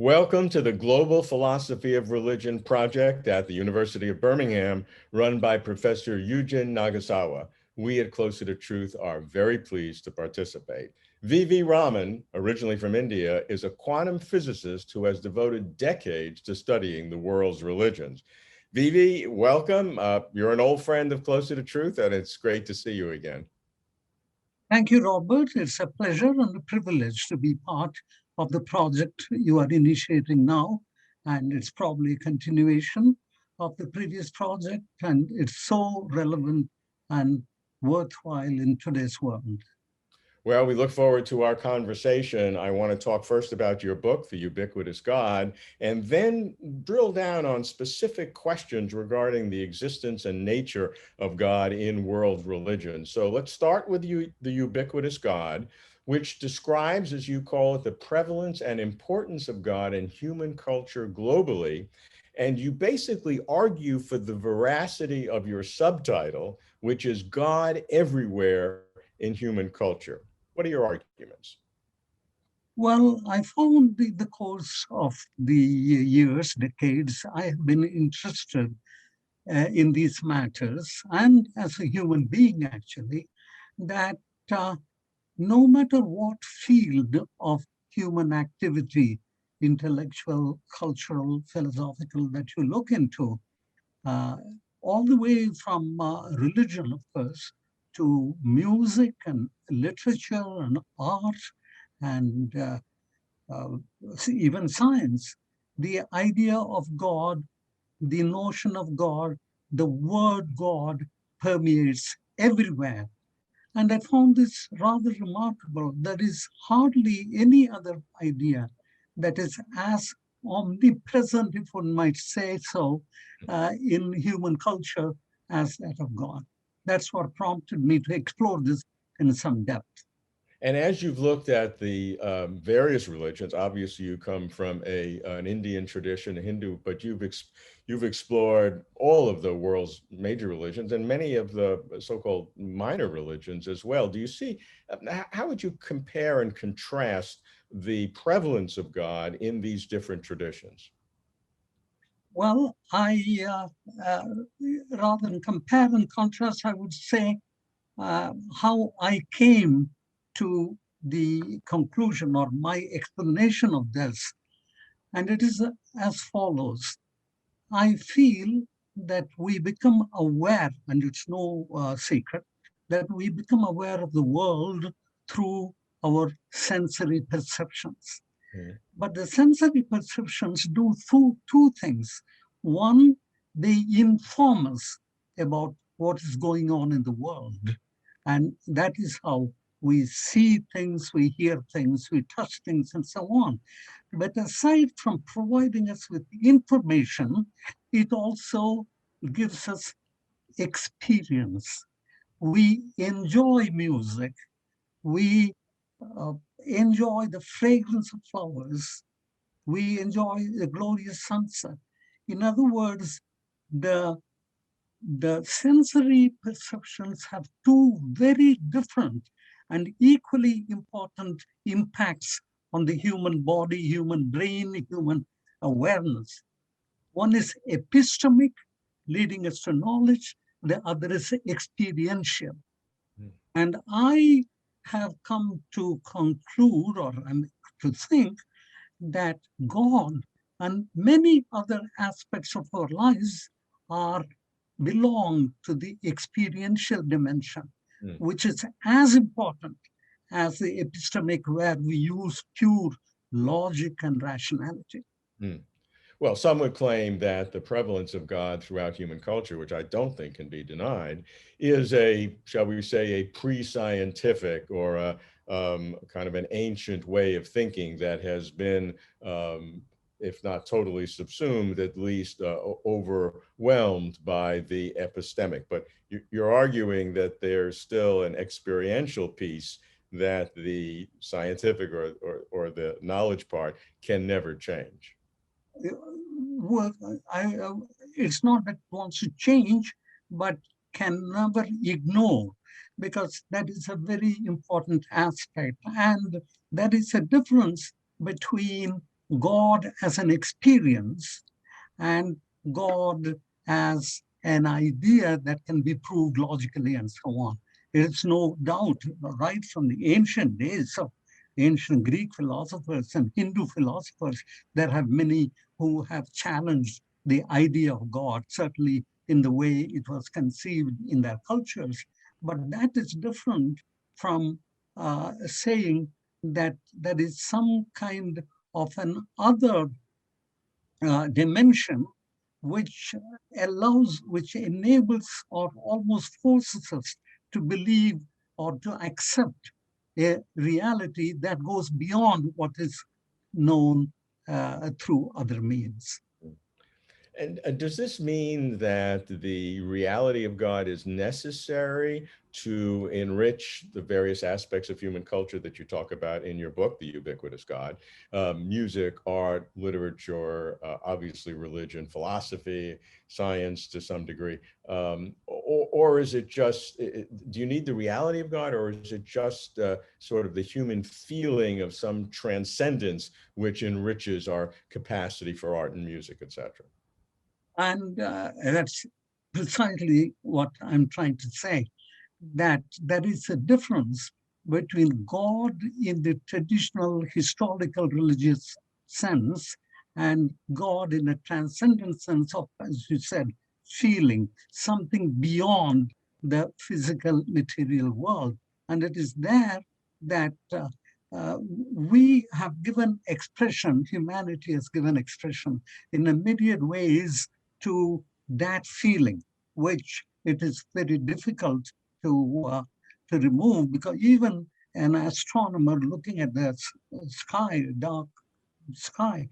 Welcome to the Global Philosophy of Religion project at the University of Birmingham, run by Professor Yujin Nagasawa. We at Closer to Truth are very pleased to participate. V.V. Raman, originally from India, is a quantum physicist who has devoted decades to studying the world's religions. V.V., welcome. You're an old friend of Closer to Truth, and it's great to see you again. Thank you, Robert. It's a pleasure and a privilege to be part of the project you are initiating now. And it's probably a continuation of the previous project. And it's so relevant and worthwhile in today's world. Well, we look forward to our conversation. I want to talk first about your book, The Ubiquitous God, and then drill down on specific questions regarding the existence and nature of God in world religions. So let's start with The Ubiquitous God, which describes, as you call it, the prevalence and importance of God in human culture globally. And you basically argue for the veracity of your subtitle, which is God Everywhere in Human Culture. What are your arguments? Well, I found in the course of the years, decades, I have been interested in these matters, and as a human being, actually, that no matter what field of human activity, intellectual, cultural, philosophical, that you look into, all the way from religion, of course, to music and literature and art and even science, the idea of God, the notion of God, the word God permeates everywhere. And I found this rather remarkable. There is hardly any other idea that is as omnipresent, if one might say so, in human culture as that of God. That's what prompted me to explore this in some depth. And as you've looked at the various religions, obviously you come from an Indian tradition, a Hindu, but you've explored all of the world's major religions and many of the so-called minor religions as well. Do you see, how would you compare and contrast the prevalence of God in these different traditions? Well, rather than compare and contrast, I would say how I came to the conclusion or my explanation of this. And it is as follows. I feel that we become aware, and it's no secret, that we become aware of the world through our sensory perceptions. Mm. But the sensory perceptions do two things. One, they inform us about what is going on in the world. And that is how we see things, we hear things, we touch things, and so on. But aside from providing us with information, it also gives us experience. We enjoy music. We uh, enjoy the fragrance of flowers. We enjoy the glorious sunset. In other words, the sensory perceptions have two very different and equally important impacts on the human body, human brain, human awareness. One is epistemic, leading us to knowledge. The other is experiential. Mm. And I have come to conclude or to think that God and many other aspects of our lives belong to the experiential dimension, Mm. which is as important as the epistemic, where we use pure logic and rationality. Mm. Well, some would claim that the prevalence of God throughout human culture, which I don't think can be denied, is shall we say, a pre-scientific or a kind of an ancient way of thinking that has been, if not totally subsumed, at least overwhelmed by the epistemic. But you're arguing that there's still an experiential piece that the scientific or the knowledge part can never change. Well, it's not that it wants to change, but can never ignore, because that is a very important aspect. And that is a difference between God as an experience and God as an idea that can be proved logically and so on. It's no doubt, right from the ancient days of ancient Greek philosophers and Hindu philosophers, there have many who have challenged the idea of God, certainly in the way it was conceived in their cultures. But that is different from saying that there is some kind of an other dimension which which enables or almost forces us to believe or to accept a reality that goes beyond what is known through other means. And does this mean that the reality of God is necessary to enrich the various aspects of human culture that you talk about in your book, The Ubiquitous God? Music, art, literature, obviously religion, philosophy, science to some degree. Or is it just, do you need the reality of God, or is it just sort of the human feeling of some transcendence which enriches our capacity for art and music, et cetera? And that's precisely what I'm trying to say, that there is a difference between God in the traditional historical religious sense and God in a transcendent sense of, as you said, feeling something beyond the physical material world. And it is there that we have given expression, humanity has given expression in a myriad ways to that feeling, which it is very difficult to remove, because even an astronomer looking at the sky, dark sky,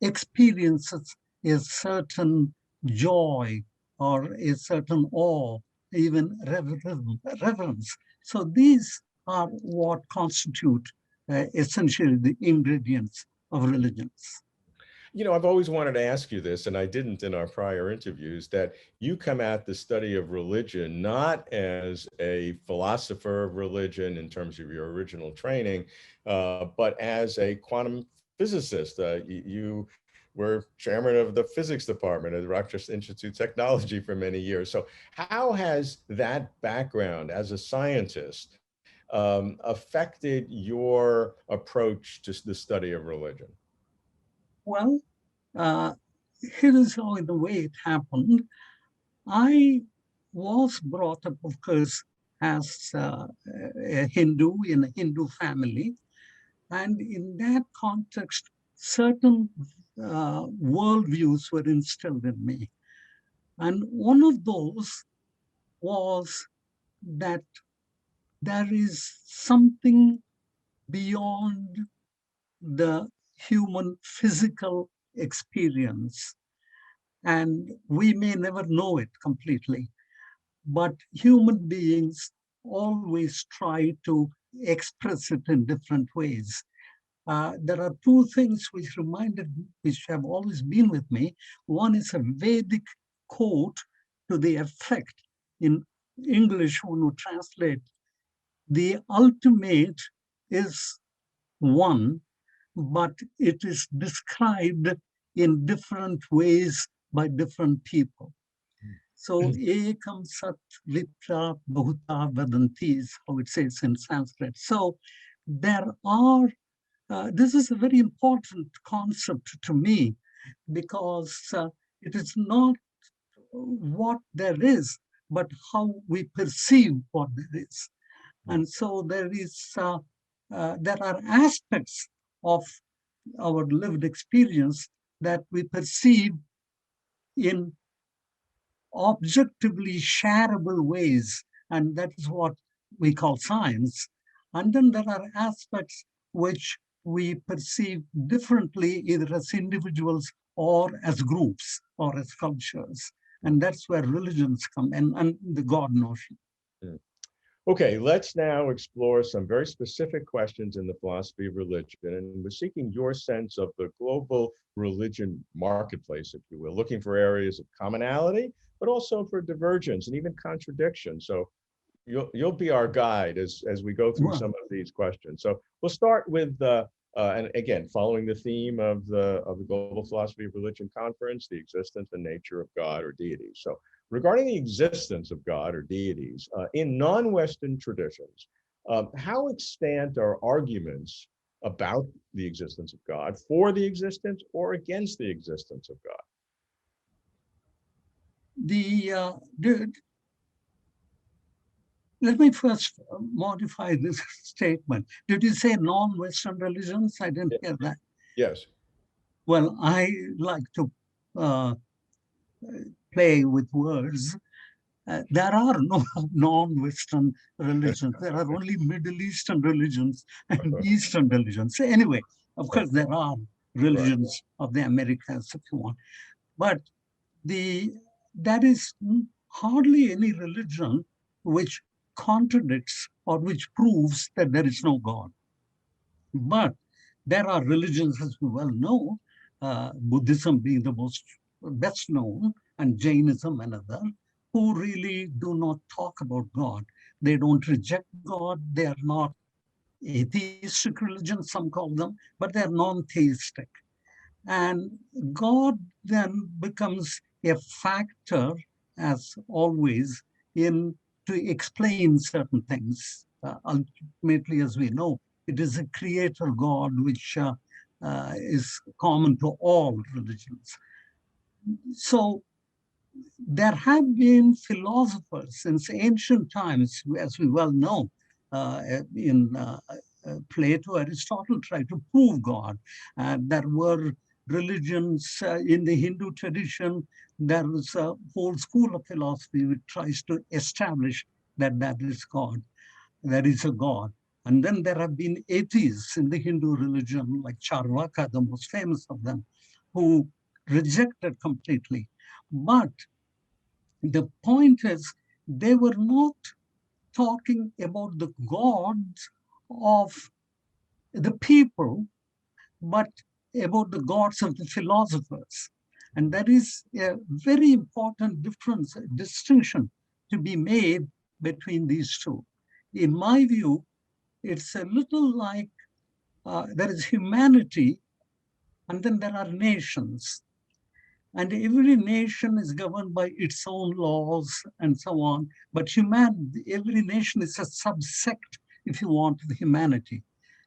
experiences a certain joy or a certain awe, even reverence. So these are what constitute essentially the ingredients of religions. You know, I've always wanted to ask you this, and I didn't in our prior interviews, that you come at the study of religion not as a philosopher of religion in terms of your original training, but as a quantum physicist. You were chairman of the physics department at the Rochester Institute of Technology for many years. So how has that background as a scientist affected your approach to the study of religion? Well, uh, here is how, in the way it happened. I was brought up, of course, as a Hindu in a Hindu family. And in that context, certain worldviews were instilled in me. And one of those was that there is something beyond the human physical experience. And we may never know it completely, but human beings always try to express it in different ways. There are two things which have always been with me. One is a Vedic quote to the effect, in English, when you translate, the ultimate is one, but it is described in different ways by different people. So ekam sat vipra bhuta vadanti is how it says in Sanskrit. So there are, this is a very important concept to me, because it is not what there is, but how we perceive what there is. And so there are aspects of our lived experience that we perceive in objectively shareable ways, and that is what we call science. And then there are aspects which we perceive differently, either as individuals or as groups or as cultures. And that's where religions come in, and the God notion. Mm. Okay, let's now explore some very specific questions in the philosophy of religion. And we're seeking your sense of the global religion marketplace, if you will, looking for areas of commonality, but also for divergence and even contradiction. So you'll be our guide as we go through Well, some of these questions. So we'll start with And again, following the theme of the Global Philosophy of Religion Conference, the existence and nature of God or deities. So regarding the existence of God or deities, in non-Western traditions, how extant are arguments about the existence of God, for the existence or against the existence of God? Let me first modify this statement. Did you say non-Western religions? I didn't hear that. Yes. Well, I like to uh, play with words. There are no non-Western religions. There are only Middle Eastern religions and Eastern religions. So anyway, of course, there are religions of the Americas, if you want. But there is hardly any religion which contradicts or which proves that there is no God. But there are religions, as we well know, Buddhism being the most best known, and Jainism another, who really do not talk about God. They don't reject God. They are not atheistic religions, some call them, but they're non-theistic. And God then becomes a factor, as always, in to explain certain things. Ultimately, as we know, it is a creator God which is common to all religions. So there have been philosophers since ancient times, as we well know, in Plato, Aristotle tried to prove God. There were religions in the Hindu tradition. There was a whole school of philosophy which tries to establish that that is God, there is a God. And then there have been atheists in the Hindu religion, like Charvaka, the most famous of them, who rejected completely. But the point is, they were not talking about the gods of the people, but about the gods of the philosophers. And that is a very important difference, distinction to be made between these two. In my view, it's a little like there is humanity, and then there are nations. And every nation is governed by its own laws and so on. But every nation is a subsect, if you want, of humanity.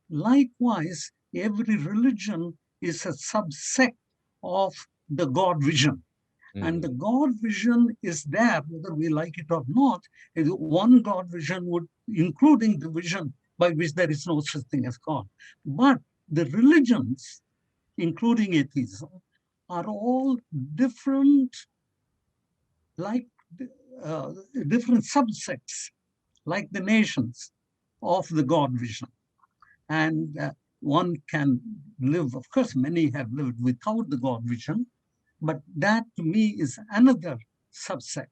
Likewise, every religion is a subsect of the God vision. And the God vision is there, whether we like it or not. One God vision would, including the vision by which there is no such thing as God. But the religions, including atheism, are all different, like different subsects, like the nations of the God vision. And one can live, of course, many have lived without the God vision, but that to me is another subsect.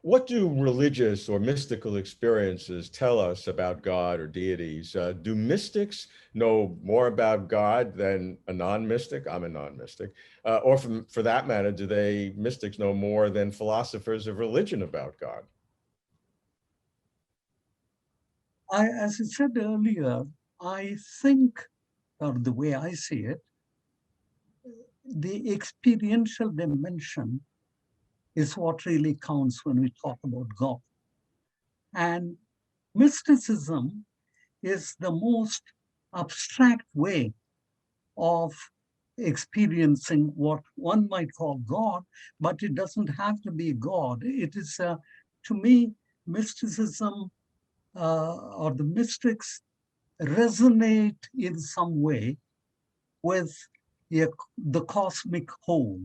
What do religious or mystical experiences tell us about God or deities? Do mystics know more about God than a non-mystic? I'm a non-mystic. Or for that matter, do mystics know more than philosophers of religion about God? As I said earlier, I think, or the way I see it, the experiential dimension is what really counts when we talk about God. And mysticism is the most abstract way of experiencing what one might call God, but it doesn't have to be God. It is, to me, mysticism or the mystics resonate in some way with the cosmic whole.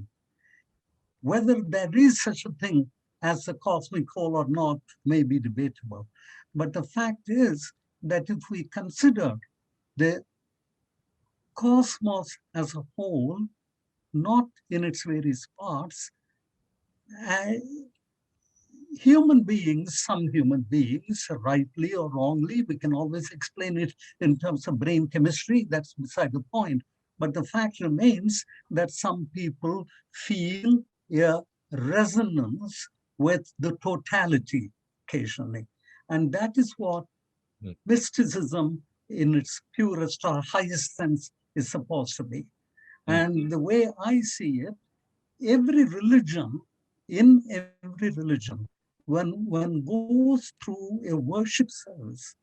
Whether there is such a thing as a cosmic whole or not may be debatable. But the fact is that if we consider the cosmos as a whole, not in its various parts, uh, some human beings, rightly or wrongly, we can always explain it in terms of brain chemistry, that's beside the point. But the fact remains that some people feel a resonance with the totality occasionally. And that is what mysticism in its purest or highest sense is supposed to be. Mm. And the way I see it, every religion, in every religion, when one goes through a worship service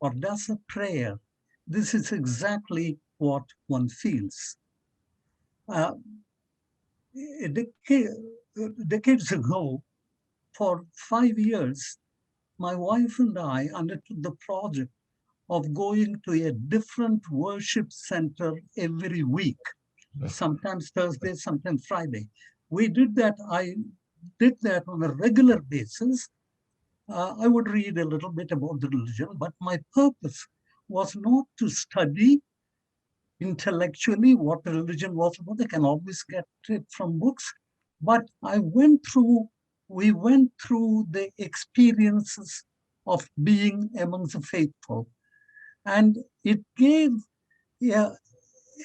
or does a prayer, this is exactly what one feels. Uh, a decades ago, for 5 years, my wife and I undertook the project of going to a different worship center every week, sometimes Thursday, sometimes Friday. We did that. I did that on a regular basis. I would read a little bit about the religion, but my purpose was not to study intellectually what the religion was about. I can always get it from books. But we went through the experiences of being among the faithful. And it gave yeah,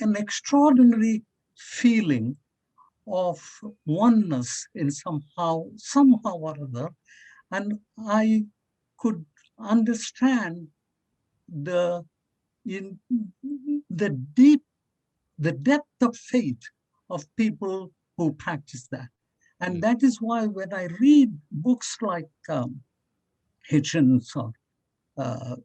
an extraordinary feeling of oneness in somehow or other. And I could understand the in the deep, the depth of faith of people who practice that. And Mm. that is why when I read books like Hitchens or uh,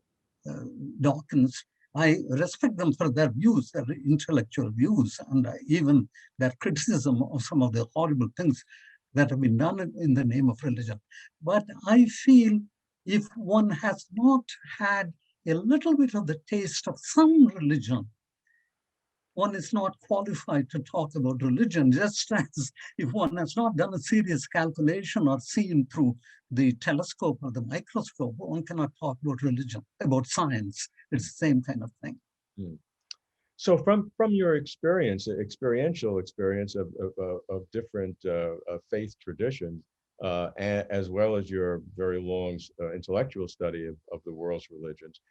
uh, Dawkins, I respect them for their views, their intellectual views, and even their criticism of some of the horrible things that have been done in the name of religion. But I feel if one has not had a little bit of the taste of some religion, one is not qualified to talk about religion, just as if one has not done a serious calculation or seen through the telescope or the microscope, one cannot talk about religion, about science. It's the same kind of thing. Mm. So from your experience, experiential experience of different faith traditions, as well as your very long intellectual study of the world's religions,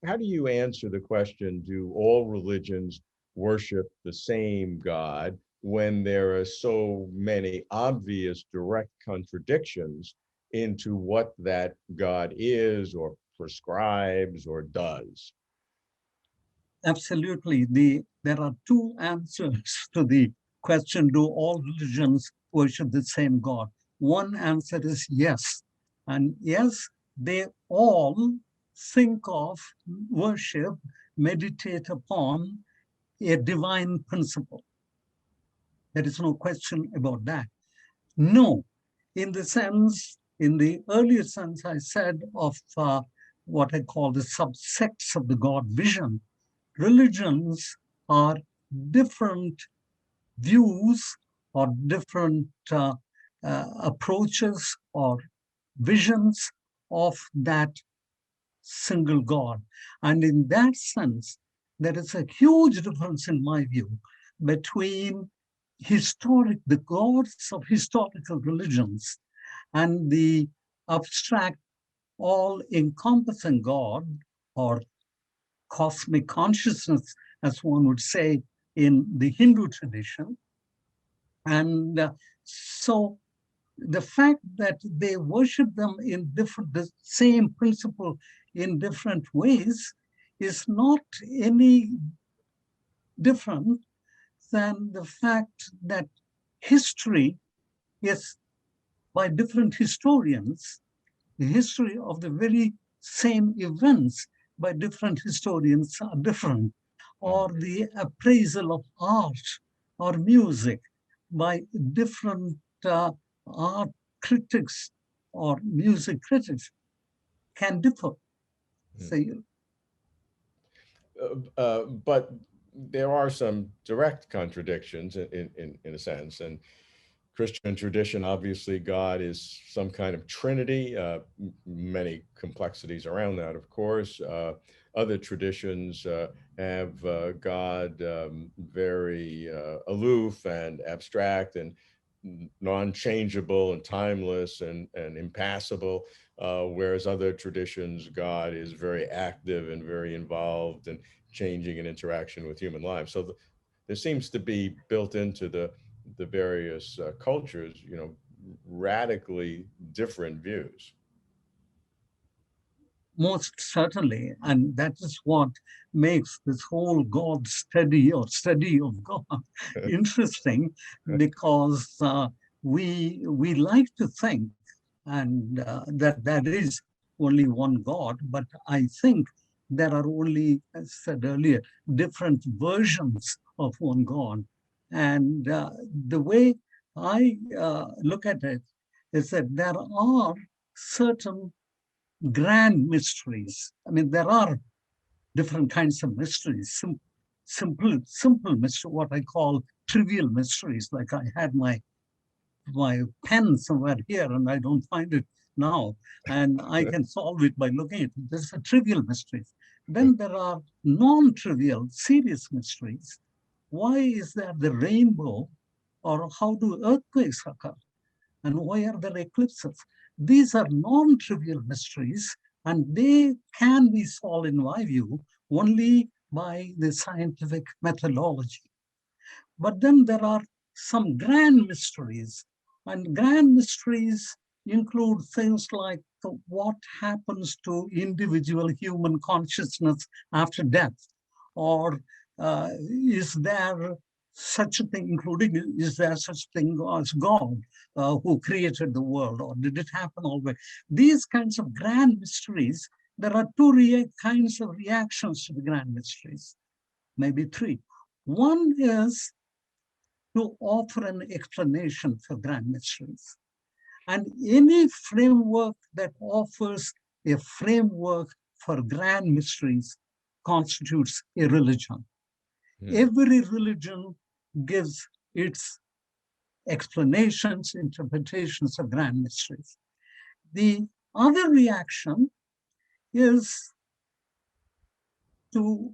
how do you answer the question, do all religions worship the same God when there are so many obvious direct contradictions into what that God is or prescribes or does? Absolutely. There are two answers to the question, do all religions worship the same God? One answer is yes. And yes, they all think of, worship, meditate upon a divine principle. There is no question about that. No, in the sense, in the earlier sense I said of what I call the subsects of the God vision, religions are different views or different approaches or visions of that single God. And in that sense, there is a huge difference, in my view, between the gods of historical religions and the abstract, all encompassing God or cosmic consciousness, as one would say in the Hindu tradition. And so the fact that they worship them in the same principle in different ways is not any different than the fact that history is, by different historians, the history of the very same events by different historians are different, or the appraisal of art or music by different art critics or music critics can differ. So, But there are some direct contradictions in a sense. And Christian tradition, obviously, God is some kind of Trinity, many complexities around that, of course. Other traditions have God very aloof and abstract and non-changeable and timeless and impassible, whereas other traditions, God is very active and very involved and changing in interaction with human lives. So there seems to be built into the various cultures, radically different views. most certainly. And that is what makes this whole God study or study of God interesting, because we like to think and that there is only one God, but I think there are only, as said earlier, different versions of one God. And the way I look at it is that there are certain grand mysteries. I mean, there are different kinds of mysteries, simple mystery, what I call trivial mysteries. Like I had my pen somewhere here and I don't find it now, and I can solve it by looking at it. This is a trivial mysteries. Then there are non-trivial, serious mysteries. Why is there the rainbow, or how do earthquakes occur? And why are there eclipses? These are non-trivial mysteries, and they can be solved, in my view, only by the scientific methodology. But then there are some grand mysteries, and grand mysteries include things like what happens to individual human consciousness after death, or is there such a thing, including is there such thing as God who created the world, or did it happen always? These kinds of grand mysteries, there are two kinds of reactions to the grand mysteries, maybe three. One is to offer an explanation for grand mysteries. And any framework that offers a framework for grand mysteries constitutes a religion. Every religion gives its explanations, interpretations of grand mysteries. The other reaction is to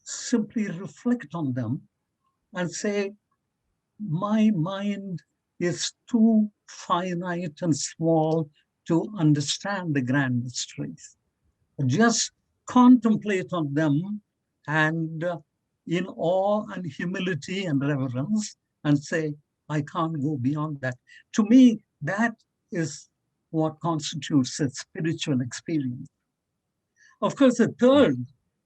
simply reflect on them and say, my mind is too finite and small to understand the grand mysteries. Just contemplate on them and in awe and humility and reverence, and say, I can't go beyond that. To me, that is what constitutes a spiritual experience. Of course, the third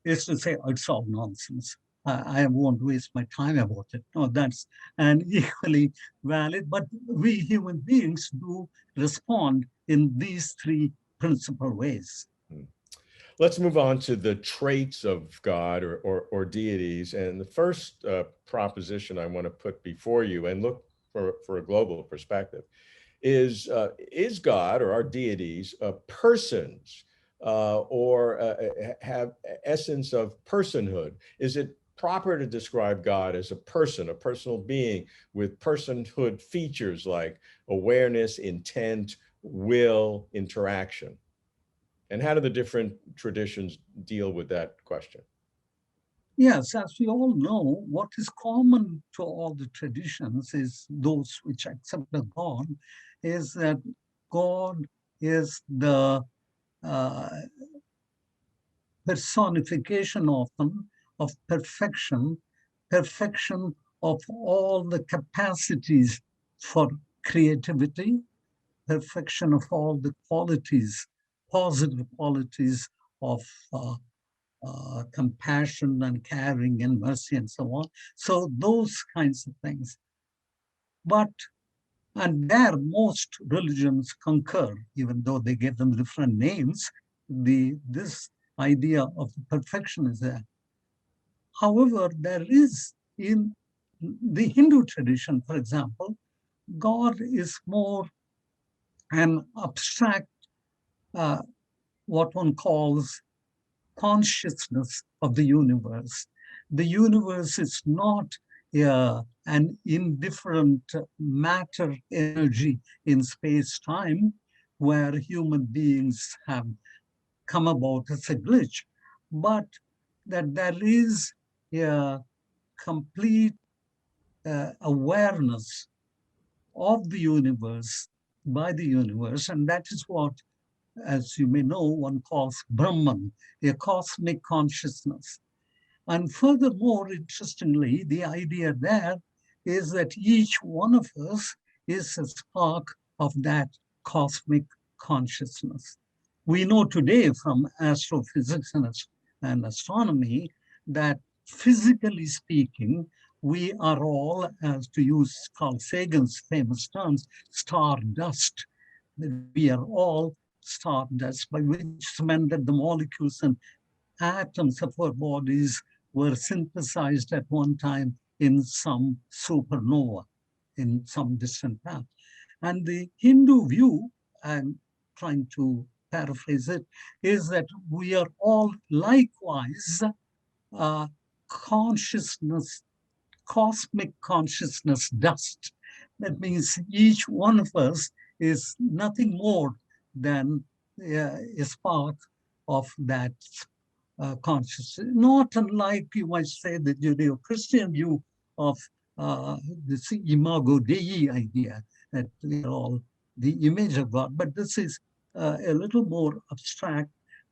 is to say, oh, it's all nonsense. I won't waste my time about it. No, that's an equally valid, but we human beings do respond in these three principal ways. Let's move on to the traits of God or deities. And the first proposition I want to put before you and look for a global perspective is God or our deities persons or have essence of personhood? Is it proper to describe God as a person, a personal being with personhood features like awareness, intent, will, interaction? And how do the different traditions deal with that question? Yes, as we all know, what is common to all the traditions is those which accept the God, is that God is the uh, personification often of perfection, perfection of all the capacities for creativity, perfection of all the qualities, positive qualities of compassion and caring and mercy and so on. So those kinds of things. But, and there most religions concur, even though they give them different names, this idea of perfection is there. However, there is in the Hindu tradition, for example, God is more an abstract, uh, what one calls consciousness of the universe. The universe is not an indifferent matter energy in space-time where human beings have come about as a glitch, but that there is a complete awareness of the universe by the universe, and that is what, as you may know, one calls Brahman, a cosmic consciousness. And furthermore, interestingly, the idea there is that each one of us is a spark of that cosmic consciousness. We know today from astrophysics and astronomy that physically speaking, we are all, as to use Carl Sagan's famous terms, star dust. That we are all star dust, by which meant that the molecules and atoms of our bodies were synthesized at one time in some supernova, in some distant past. And the Hindu view, I'm trying to paraphrase it, is that we are all likewise uh, consciousness, cosmic consciousness dust. That means each one of us is nothing more than a spark of that consciousness. Not unlike, you might say, the Judeo-Christian view of this imago Dei idea, that we are all the image of God. But this is a little more abstract.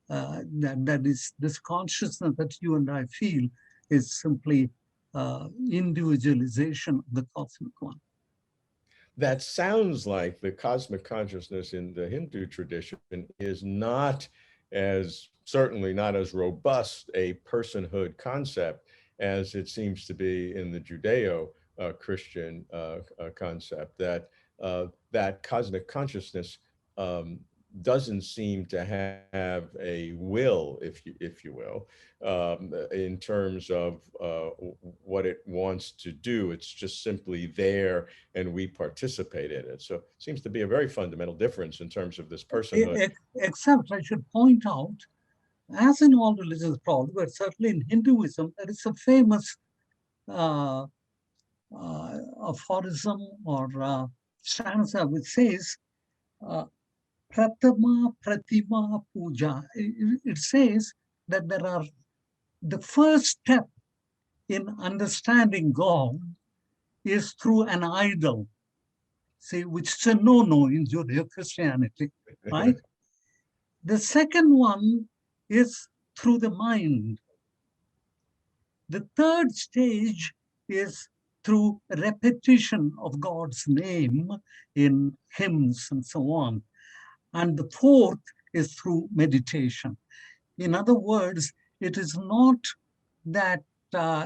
That is, this consciousness that you and I feel is simply individualization of the cosmic one. That sounds like the cosmic consciousness in the Hindu tradition is not as, certainly not as robust a personhood concept as it seems to be in the Judeo-Christian concept, that that cosmic consciousness doesn't seem to have a will, if you will, in terms of what it wants to do. It's just simply there, and we participate in it. So it seems to be a very fundamental difference in terms of this personhood. Except I should point out, as in all religions probably, but certainly in Hinduism, there is a famous uh, aphorism or stanza which says, uh, Pratama Pratima Puja. It says that there are the first step in understanding God is through an idol, see, which is a no-no in Judeo-Christianity, right? The second one is through the mind. The third stage is through repetition of God's name in hymns and so on. And the fourth is through meditation. In other words, it is not that uh,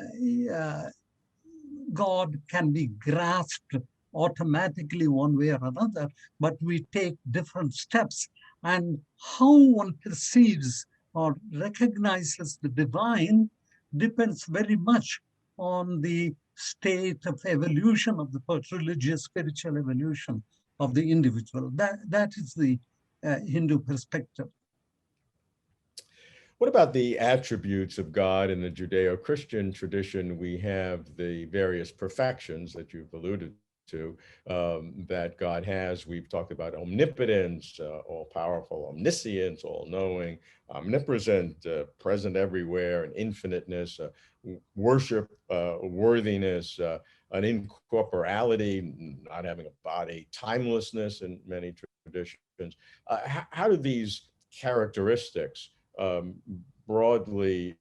God can be grasped automatically one way or another, but we take different steps. And how one perceives or recognizes the divine depends very much on the state of evolution of the religious, spiritual evolution of the individual. That is the Hindu perspective. What about the attributes of God in the Judeo-Christian tradition? We have the various perfections that you've alluded to, that God has. We've talked about omnipotence, all-powerful, omniscience, all-knowing, omnipresent, present everywhere, and infiniteness, worship, worthiness, an incorporality, not having a body, timelessness in many traditions. How do these characteristics broadly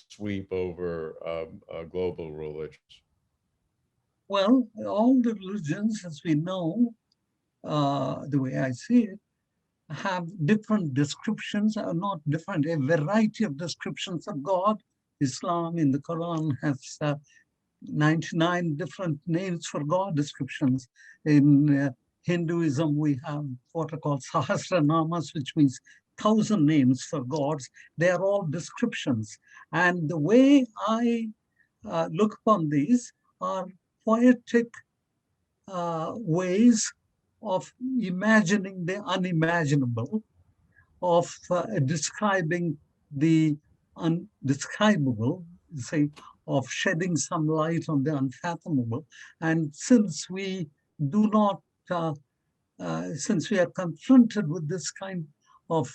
sweep over global religions? Well, all the religions, as we know, the way I see it, have different descriptions, or not different, a variety of descriptions of God. Islam in the Quran has 99 different names for God descriptions. In Hinduism, we have what are called Sahasranamas, which means 1,000 names for gods. They are all descriptions. And the way I look upon these are poetic ways of imagining the unimaginable, of describing the undescribable, say, of shedding some light on the unfathomable. And since we do not, since we are confronted with this kind of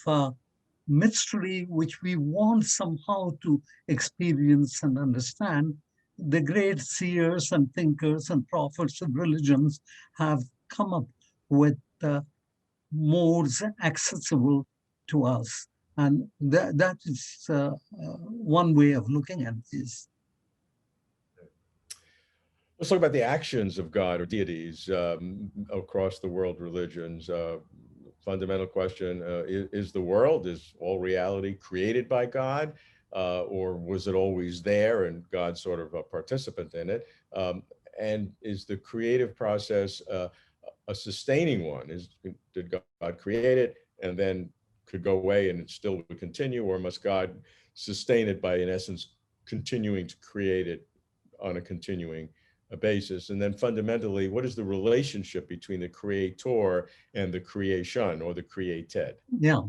mystery, which we want somehow to experience and understand, the great seers and thinkers and prophets of religions have come up with modes accessible to us. And that is one way of looking at this. Let's talk about the actions of God or deities across the world religions. fundamental question, is the world, is all reality created by God? Or was it always there and God sort of a participant in it? And is the creative process a sustaining one? Did God create it and then could go away and it still would continue, or must God sustain it by, in essence, continuing to create it on a continuing basis? And then fundamentally, what is the relationship between the creator and the creation or the created? Yeah.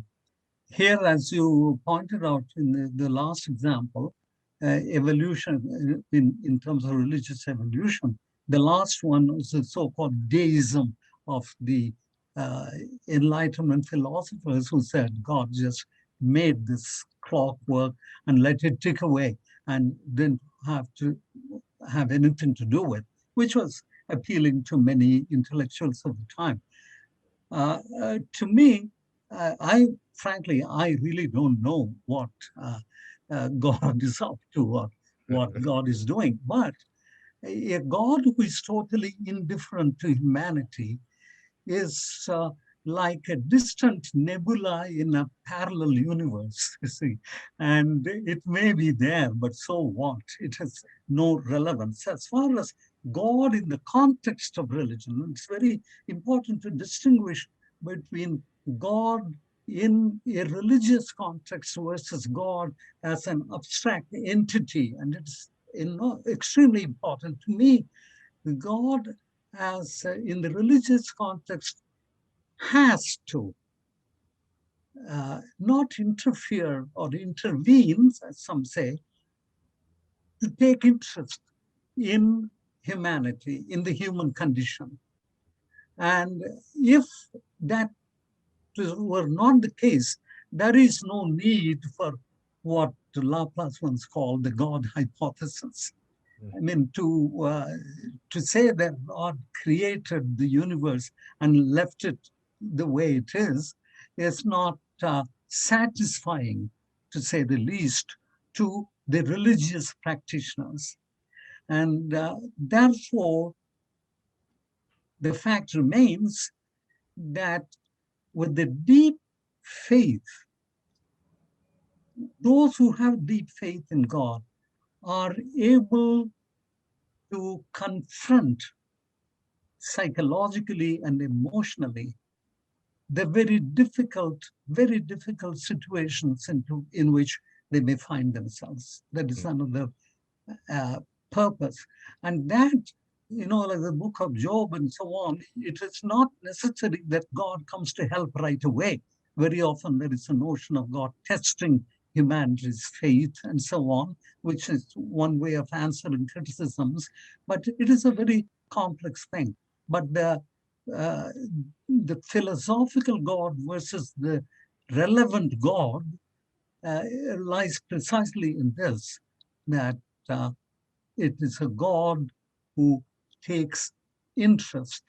Here, as you pointed out in the last example, evolution in terms of religious evolution, the last one was the so-called deism of the uh, Enlightenment philosophers who said God just made this clockwork and let it tick away and didn't have to have anything to do with, which was appealing to many intellectuals of the time. To me, I frankly, I really don't know what God is up to or what God is doing. But a God who is totally indifferent to humanity is like a distant nebula in a parallel universe, you see. And it may be there, but so what? It has no relevance. As far as God in the context of religion, it's very important to distinguish between God in a religious context versus God as an abstract entity. And it's extremely important to me. God as in the religious context has to not interfere or intervene, as some say, to take interest in humanity, in the human condition. And if that were not the case, there is no need for what Laplace once called the God hypothesis. I mean, to say that God created the universe and left it the way it is not satisfying, to say the least, to the religious practitioners. And therefore, the fact remains that with the deep faith, those who have deep faith in God are able to confront psychologically and emotionally the very difficult situations in which they may find themselves. That is another purpose. And that, like the book of Job and so on, it is not necessary that God comes to help right away. Very often there is a notion of God testing humanity's faith and so on, which is one way of answering criticisms, but it is a very complex thing. But uh, the philosophical God versus the relevant God lies precisely in this, that it is a God who takes interest.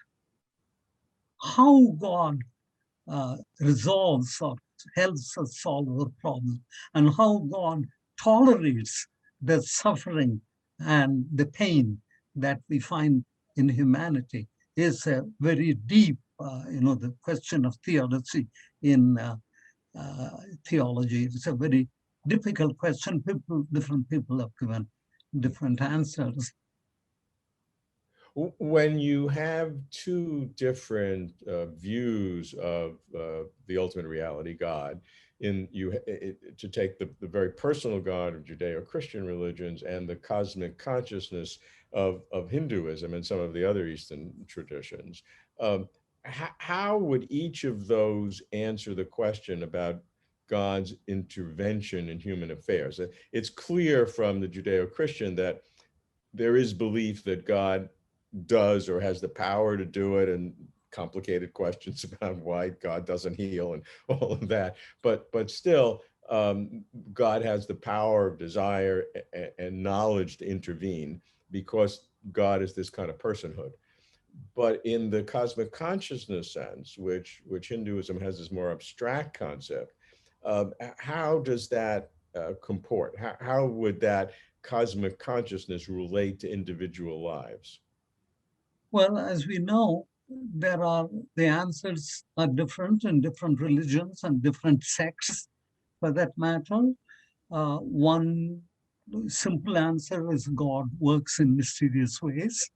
How God resolves or helps us solve our problem, and how God tolerates the suffering and the pain that we find in humanity is a very deep, the question of theodicy in theology. It's a very difficult question. Different people have given different answers. When you have two different views of the ultimate reality, God, to take the very personal God of Judeo-Christian religions and the cosmic consciousness of Hinduism and some of the other Eastern traditions, how would each of those answer the question about God's intervention in human affairs? It's clear from the Judeo-Christian that there is belief that God does or has the power to do it, and complicated questions about why God doesn't heal and all of that. But still, God has the power of desire and knowledge to intervene because God is this kind of personhood. But in the cosmic consciousness sense, which Hinduism has this more abstract concept, how does that comport? How would that cosmic consciousness relate to individual lives? Well, as we know, the answers are different in different religions and different sects, for that matter. One simple answer is God works in mysterious ways.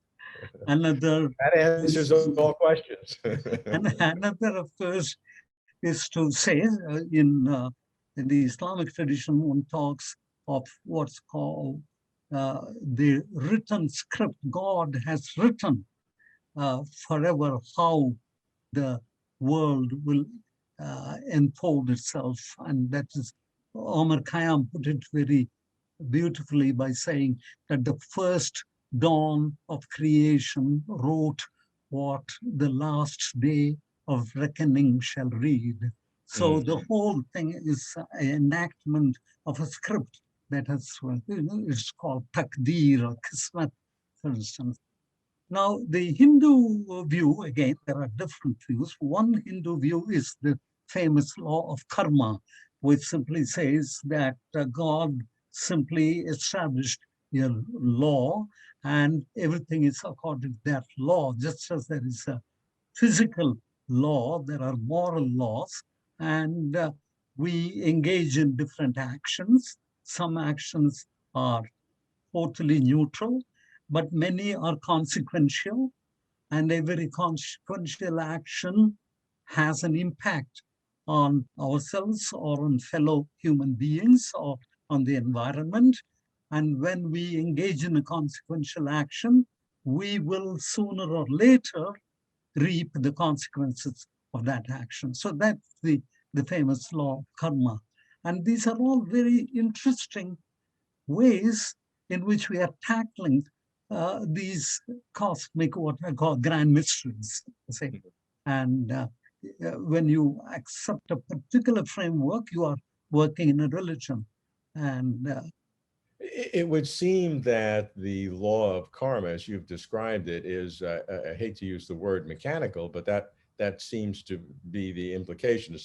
Another That answers is, all questions. and another, of course, is to say in the Islamic tradition, one talks of what's called the written script. God has written forever how the world will unfold itself. And that is, Omar Khayyam put it very beautifully by saying that the first dawn of creation wrote what the last day of reckoning shall read. So the whole thing is an enactment of a script that has, it's called takdir or kismet, for instance. Now, the Hindu view, again, there are different views. One Hindu view is the famous law of karma, which simply says that God simply established a law and everything is according to that law, just as there is a physical law, there are moral laws, and we engage in different actions. Some actions are totally neutral, but many are consequential, and every consequential action has an impact on ourselves or on fellow human beings or on the environment. And when we engage in a consequential action, we will sooner or later reap the consequences of that action. So that's the famous law of karma. And these are all very interesting ways in which we are tackling these cosmic, what I call grand mysteries. Say. And when you accept a particular framework, you are working in a religion. And It would seem that the law of karma, as you've described it, is, I hate to use the word mechanical, but that seems to be the implication.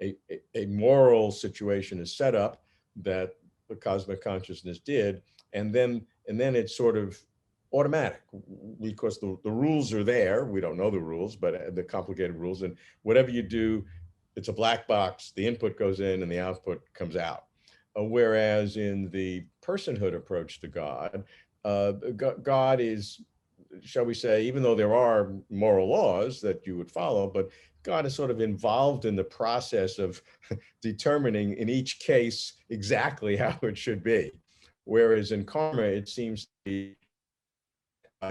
A moral situation is set up that the cosmic consciousness did, and then it's sort of automatic because the rules are there. We don't know the rules, but the complicated rules, and whatever you do, it's a black box. The input goes in and the output comes out. Whereas in the personhood approach to God, God is, shall we say, even though there are moral laws that you would follow, but God is sort of involved in the process of determining in each case exactly how it should be. Whereas in karma, it seems to be.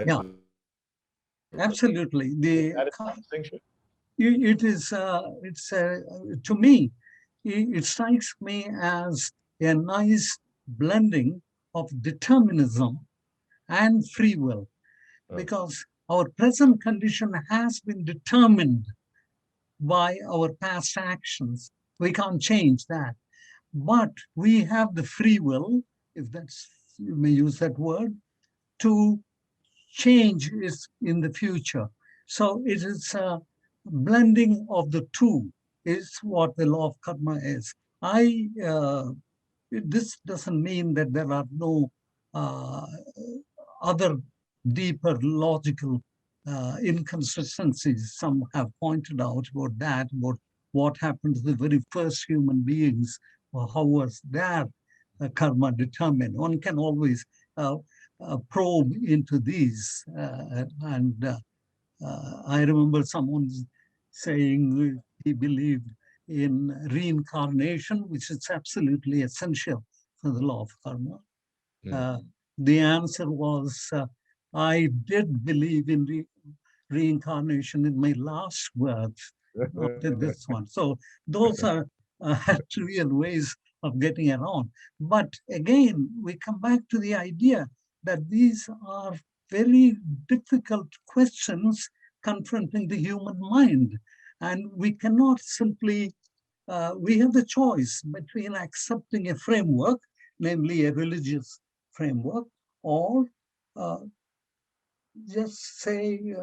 yeah, absolutely. That is my distinction. It is, to me, it strikes me as a nice blending of determinism and free will, Oh. because our present condition has been determined by our past actions. We can't change that. But we have the free will, if that's, you may use that word, to change is in the future. So it is a blending of the two is what the law of karma is. This doesn't mean that there are no uh, other deeper logical inconsistencies. Some have pointed out about that, about what happened to the very first human beings, or how was their karma determined. One can always probe into these. I remember someone saying he believed in reincarnation, which is absolutely essential for the law of karma. Uh, the answer was, I did believe in reincarnation in my last birth, not in this one. So those are trivial ways of getting around. But again, we come back to the idea that these are very difficult questions confronting the human mind. And we cannot simply, we have the choice between accepting a framework, namely a religious framework, or uh, just say,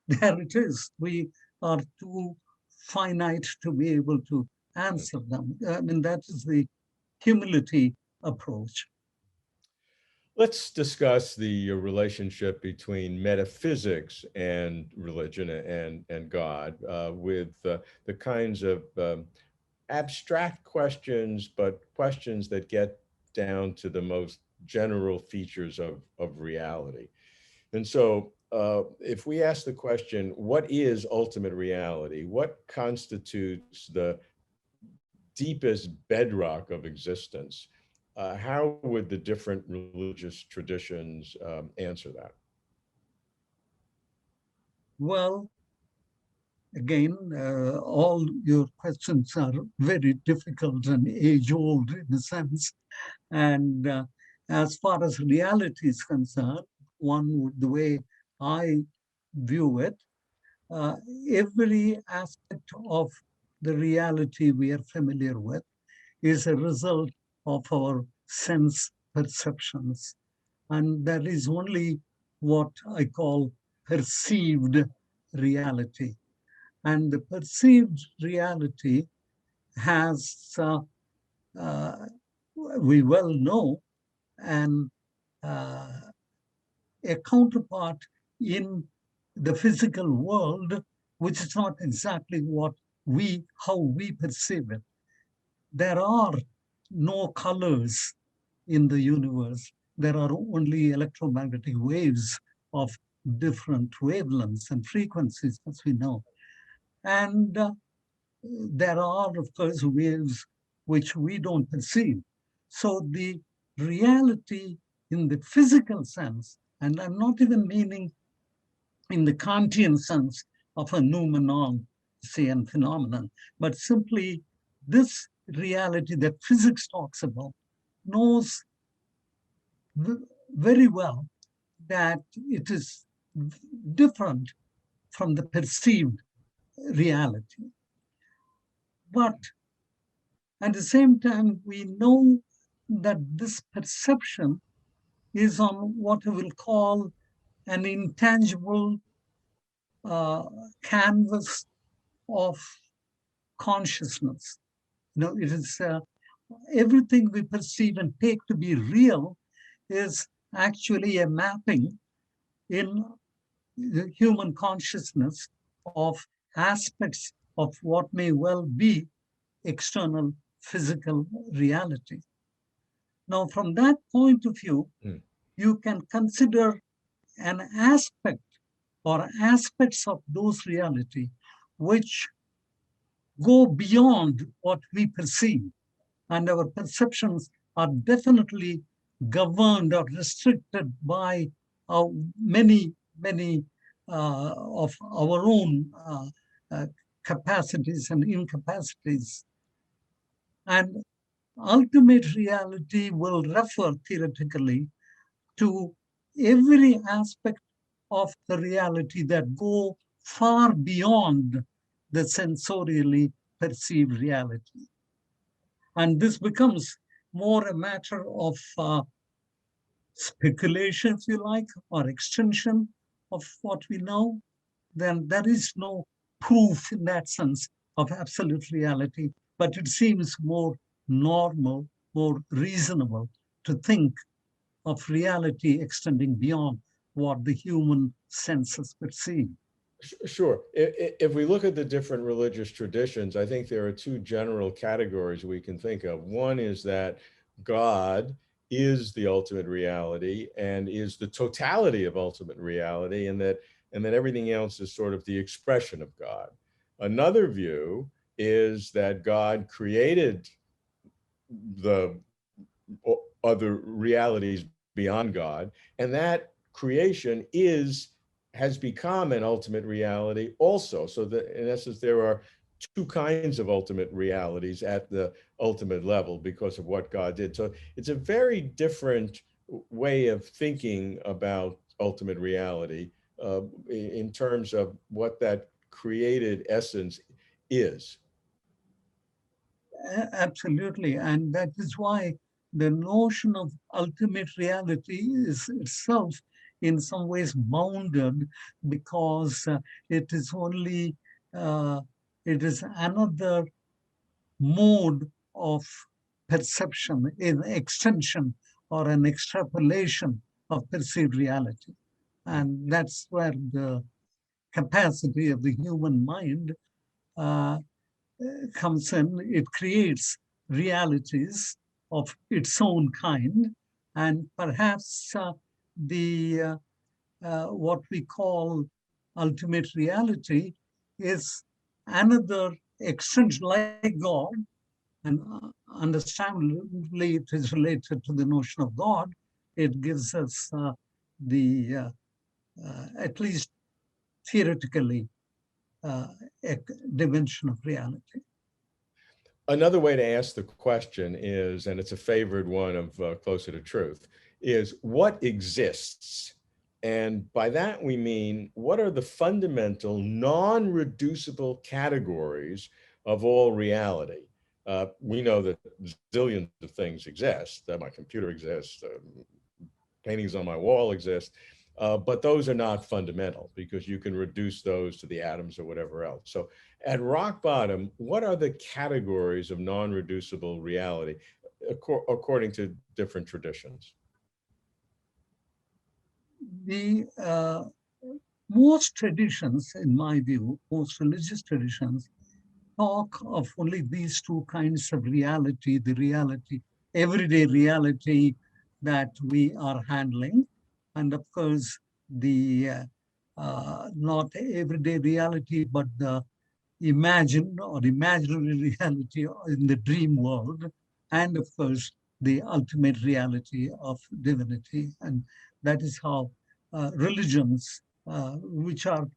there it is. We are too finite to be able to answer them. I mean, that is the humility approach. Let's discuss the relationship between metaphysics and religion and God with the kinds of abstract questions, but questions that get down to the most general features of reality. And so, if we ask the question, what is ultimate reality? What constitutes the deepest bedrock of existence? How would the different religious traditions answer that? Well, again, all your questions are very difficult and age-old in a sense. And as far as reality is concerned, the way I view it, uh, every aspect of the reality we are familiar with is a result of our sense perceptions. And there is only what I call perceived reality. And the perceived reality has, uh, we well know, and a counterpart in the physical world, which is not exactly how we perceive it. There are no colors in the universe. There are only electromagnetic waves of different wavelengths and frequencies, as we know. And there are, of course, waves which we don't perceive. So the reality in the physical sense, and I'm not even meaning in the Kantian sense of a noumenon, say, and phenomenon, but simply this reality that physics talks about knows very well that it is different from the perceived reality. But at the same time, we know that this perception is on what we will call an intangible canvas of consciousness. It is everything we perceive and take to be real is actually a mapping in the human consciousness of aspects of what may well be external physical reality. Now, from that point of view, Hmm. you can consider an aspect or aspects of those reality which go beyond what we perceive. And our perceptions are definitely governed or restricted by many of our own uh, capacities and incapacities. And ultimate reality will refer theoretically to every aspect of the reality that go far beyond the sensorially perceived reality. And this becomes more a matter of speculation, if you like, or extension of what we know. Then there is no proof in that sense of absolute reality, but it seems more normal, more reasonable to think of reality extending beyond what the human senses perceive. Sure. If we look at the different religious traditions, I think there are two general categories we can think of. One is that God is the ultimate reality and is the totality of ultimate reality, and that everything else is sort of the expression of God. Another view is that God created the other realities beyond God, and that creation has become an ultimate reality also. So that in essence, there are two kinds of ultimate realities at the ultimate level because of what God did. So it's a very different way of thinking about ultimate reality in terms of what that created essence is. Absolutely. And that is why the notion of ultimate reality is itself in some ways bounded because it is only, uh, it is another mode of perception, in extension or an extrapolation of perceived reality. And that's where the capacity of the human mind uh, comes in. It creates realities of its own kind, and perhaps the what we call ultimate reality is another extension like God, and understandably it is related to the notion of God. It gives us the at least theoretically a dimension of reality. Another way to ask the question is, and it's a favorite one of Closer to Truth, is what exists? And by that we mean, what are the fundamental, non-reducible categories of all reality? We know that zillions of things exist, that my computer exists, paintings on my wall exist, but those are not fundamental because you can reduce those to the atoms or whatever else. So at rock bottom, what are the categories of non-reducible reality according to different traditions? The most traditions, in my view, most religious traditions, talk of only these two kinds of reality, the reality, everyday reality that we are handling, and of course, the not everyday reality, but the imagined or imaginary reality in the dream world, and of course, the ultimate reality of divinity. And that is how religions, which are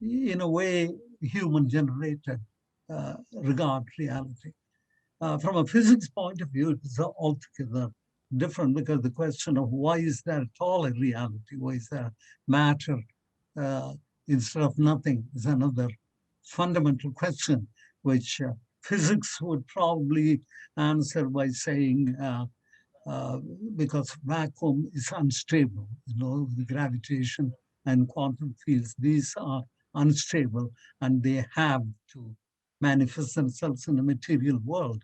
in a way human generated, regard reality. From a physics point of view, it is altogether different, because the question of why is there at all a reality, why is there matter uh, instead of nothing, is another fundamental question, which physics would probably answer by saying, uh, because vacuum is unstable, the gravitation and quantum fields, these are unstable, and they have to manifest themselves in the material world.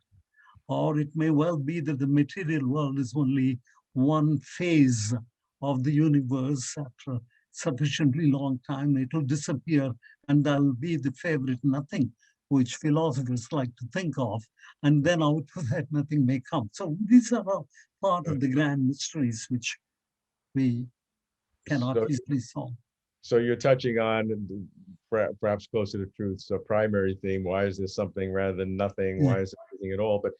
Or it may well be that the material world is only one phase of the universe. After a sufficiently long time, it will disappear, and that'll be the favorite nothing, which philosophers like to think of. And then out of that, nothing may come. So these are all part of the grand mysteries which we cannot So, easily solve. so you're touching on perhaps Closer to Truth's primary theme. Why is this something rather than nothing? Yeah. Why is it anything at all? But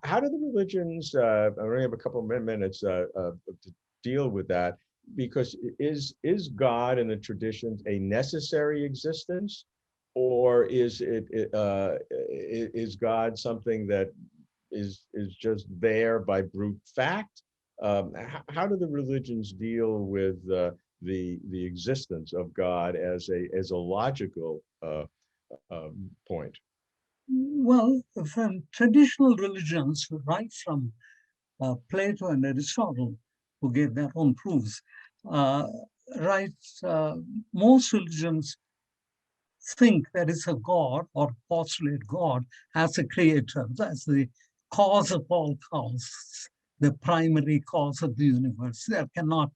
how do the religions, I only have a couple of minutes to deal with that, because is God in the traditions a necessary existence, or is God something that is just there by brute fact? How do the religions deal with the existence of God as a logical point? Well, from traditional religions, right from Plato and Aristotle, who gave their own proofs, uh, right, most religions think there is a God or postulate God as a creator, as the cause of all causes, the primary cause of the universe. There cannot,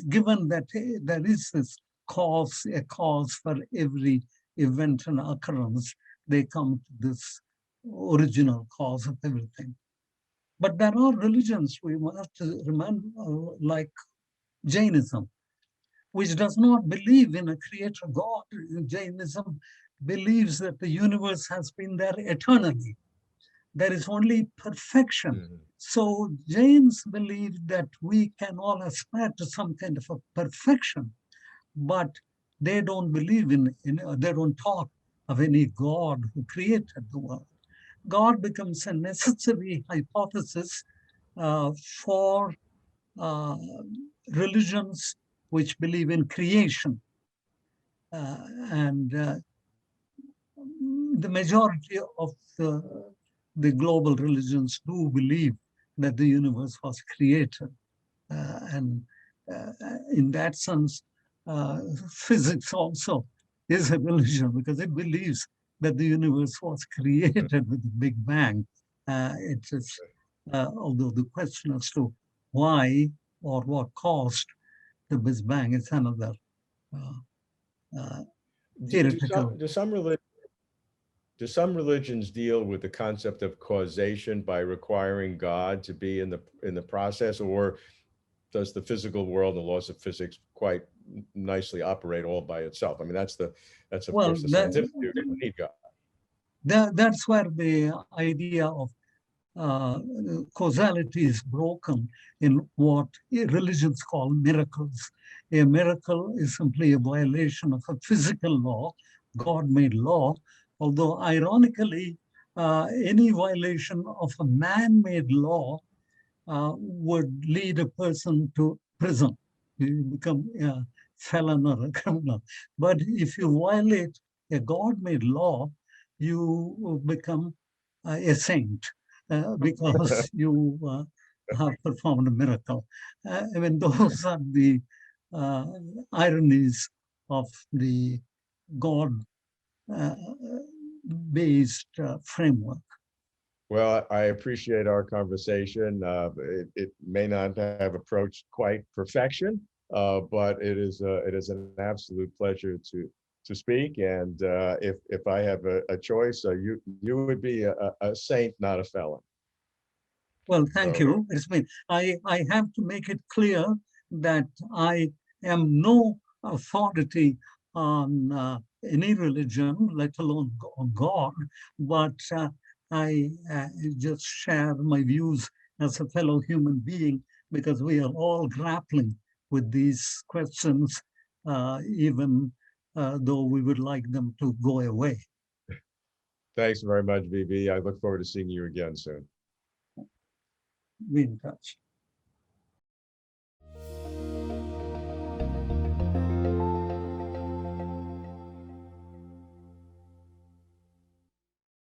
given that there is this cause, a cause for every event and occurrence, they come to this original cause of everything. But there are religions we must remember, like Jainism, which does not believe in a creator God. Jainism believes that the universe has been there eternally. There is only perfection. Mhm. So Jains believe that we can all aspire to some kind of a perfection, but they don't believe they don't talk of any God who created the world. God becomes a necessary hypothesis for uh, religions which believe in creation. And the majority of the global religions do believe that the universe was created. And in that sense, physics also is a religion, because it believes that the universe was created with the Big Bang. It is, although the question as to why or what caused the Big Bang is another uh, uh, Do theoretical. some religions deal with the concept of causation by requiring God to be in the process, or does the physical world and the laws of physics quite nicely operate all by itself? I mean, that's of Well, course the scientific view. You don't need God. that's where the idea of causality is broken in what religions call miracles. A miracle is simply a violation of a physical law, God-made law, although ironically, any violation of a man-made law would lead a person to prison. You become a felon or a criminal. But if you violate a God-made law, you become a saint because you have performed a miracle. I mean, those are the uh, ironies of the God-based framework. Well, I appreciate our conversation. It may not have approached quite perfection, but it is an absolute pleasure to speak. And if I have a choice, you would be a saint, not a felon. Well, thank So you. I have to make it clear that I am no authority on any religion, let alone on God, but I just share my views as a fellow human being because we are all grappling with these questions, even though we would like them to go away. thanks very much, VB. I look forward to seeing you again soon. Be in touch.